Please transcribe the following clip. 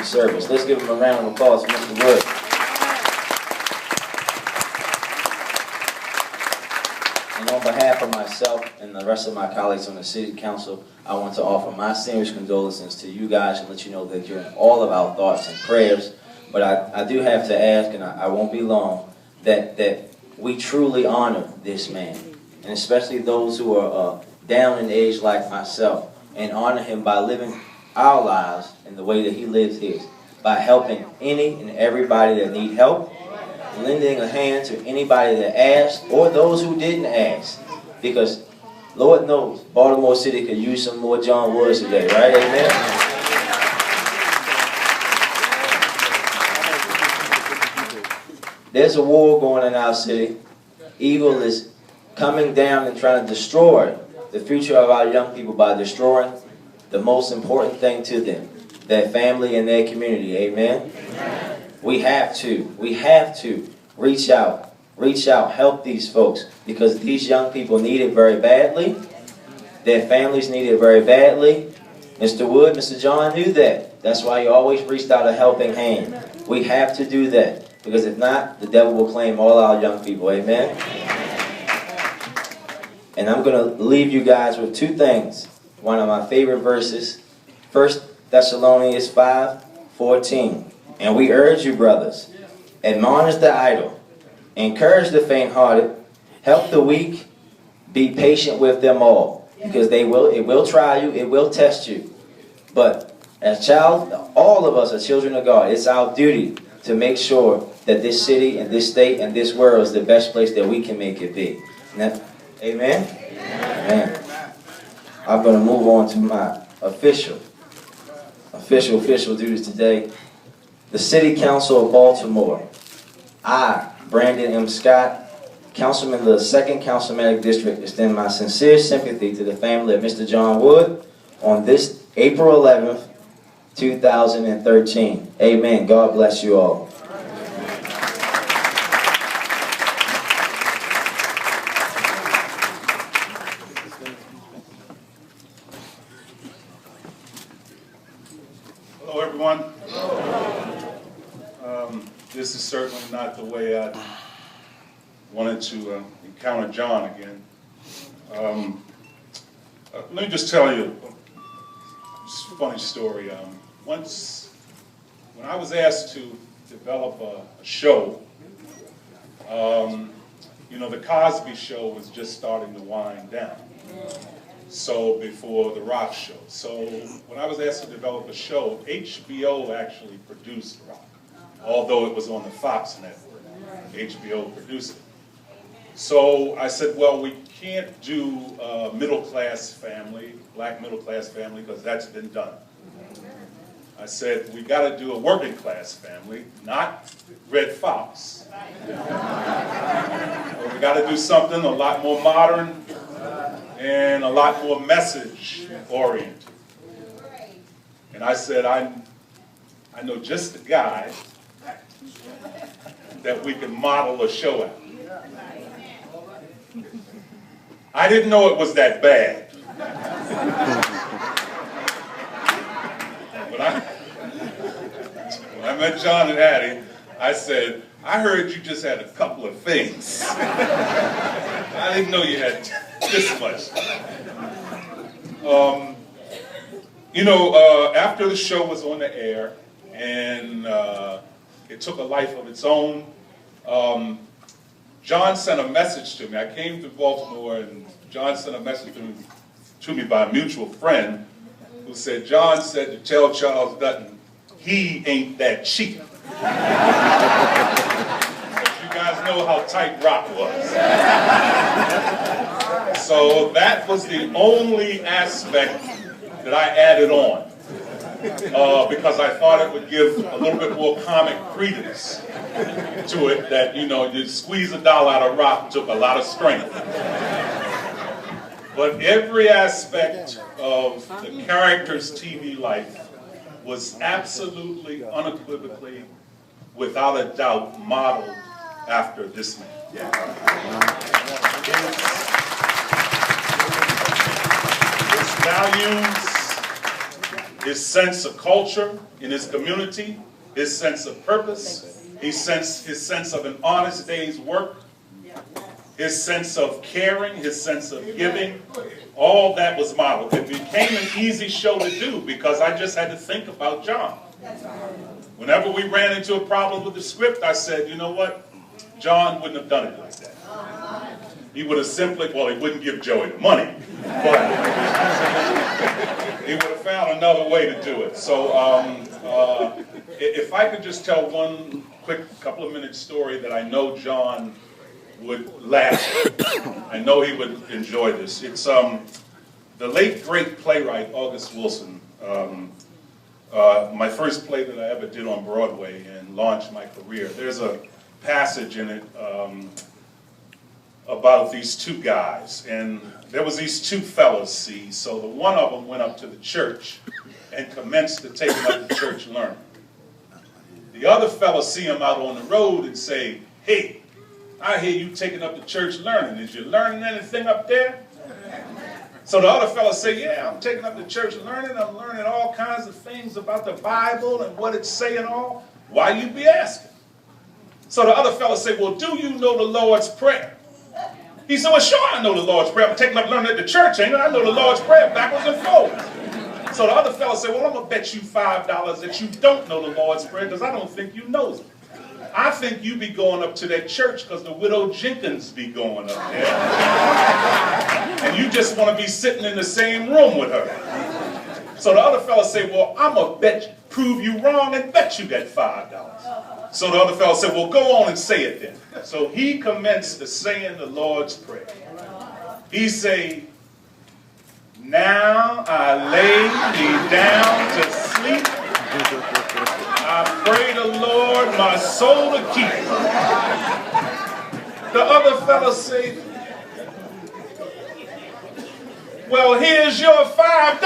community service. Let's give him a round of applause for Mr. Wood. And on behalf of myself and the rest of my colleagues on the City Council, I want to offer my sincerest condolences to you guys and let you know that you're in all of our thoughts and prayers. But I do have to ask, and I won't be long, that we truly honor this man, and especially those who are down in age like myself, and honor him by living our lives in the way that he lives his, by helping any and everybody that need help, lending a hand to anybody that asked or those who didn't ask, because Lord knows Baltimore City could use some more John Woods today, right? Amen. There's a war going in our city. Evil is coming down and trying to destroy the future of our young people by destroying the most important thing to them, their family and their community. Amen? Amen. We have to reach out, help these folks, because these young people need it very badly. Their families need it very badly. Mr. Wood, Mr. John knew that. That's why he always reached out a helping hand. We have to do that, because if not, the devil will claim all our young people. Amen? And I'm going to leave you guys with two things. One of my favorite verses, 1 Thessalonians 5:14. And we urge you, brothers, admonish the idle, encourage the faint-hearted, help the weak, be patient with them all. Because it will try you, it will test you. But as all of us are children of God. It's our duty to make sure that this city and this state and this world is the best place that we can make it be. Amen? Amen. I'm going to move on to my official duties today. The City Council of Baltimore. I, Brandon M. Scott, Councilman of the 2nd Councilmanic District, extend my sincere sympathy to the family of Mr. John Wood on this April 11th, 2013. Amen. God bless you all. Hello, everyone. This is certainly not the way I wanted to encounter John again. Let me just tell you a funny story. Once, when I was asked to develop a show, you know, the Cosby Show was just starting to wind down. So before the Rock Show. So when I was asked to develop a show, HBO actually produced Rock, although it was on the Fox network. HBO produced it. So I said, well, we can't do middle-class family, black middle-class family, because that's been done. I said, we got to do a working-class family, not Red Fox. We got to do something a lot more modern and a lot more message-oriented. And I said, I know just the guy that we can model a show after. I didn't know it was that bad. When I met John and Hattie, I said, I heard you just had a couple of things. I didn't know you had this much. You know, after the show was on the air and it took a life of its own, John sent a message to me. I came to Baltimore and John sent a message to me by a mutual friend who said, John said to tell Charles Dutton, he ain't that cheap. You guys know how tight Rock was. So that was the only aspect that I added on. Because I thought it would give a little bit more comic credence to it, that, you know, you squeeze a dollar out of Rock took a lot of strength. But every aspect of the character's TV life was absolutely, unequivocally, without a doubt, modeled after this man. His values, his sense of culture in his community, his sense of purpose, his sense of an honest day's work, his sense of caring, his sense of giving. All that was modeled. It became an easy show to do because I just had to think about John. Whenever we ran into a problem with the script, I said, you know what? John wouldn't have done it like that. He would have simply, well, he wouldn't give Joey the money, but he would have found another way to do it. So if I could just tell one quick couple of minute story that I know John would laugh at. I know he would enjoy this. It's the late, great playwright August Wilson. My first play that I ever did on Broadway and launched my career. There's a passage in it about these two guys, and there was these two fellas, see, so the one of them went up to the church and commenced to take up the church learning. The other fella see him out on the road and say, hey, I hear you taking up the church learning. Is you learning anything up there? So the other fella say, yeah, I'm taking up the church learning. I'm learning all kinds of things about the Bible and what it's saying all. Why you be asking? So the other fella say, well, do you know the Lord's Prayer? He said, well, sure I know the Lord's Prayer. I'm taking up learning at the church, ain't I? I know the Lord's Prayer backwards and forwards. So the other fella said, well, I'm going to bet you $5 that you don't know the Lord's Prayer because I don't think you know it. I think you be going up to that church because the widow Jenkins be going up there. And you just want to be sitting in the same room with her. So the other fella say, well, I'm going to prove you wrong and bet you that $5. So the other fella said, well, go on and say it then. So he commenced to saying the Lord's Prayer. He say, now I lay me down to sleep. I pray the Lord my soul to keep. The other fellow say, well, here's your $5.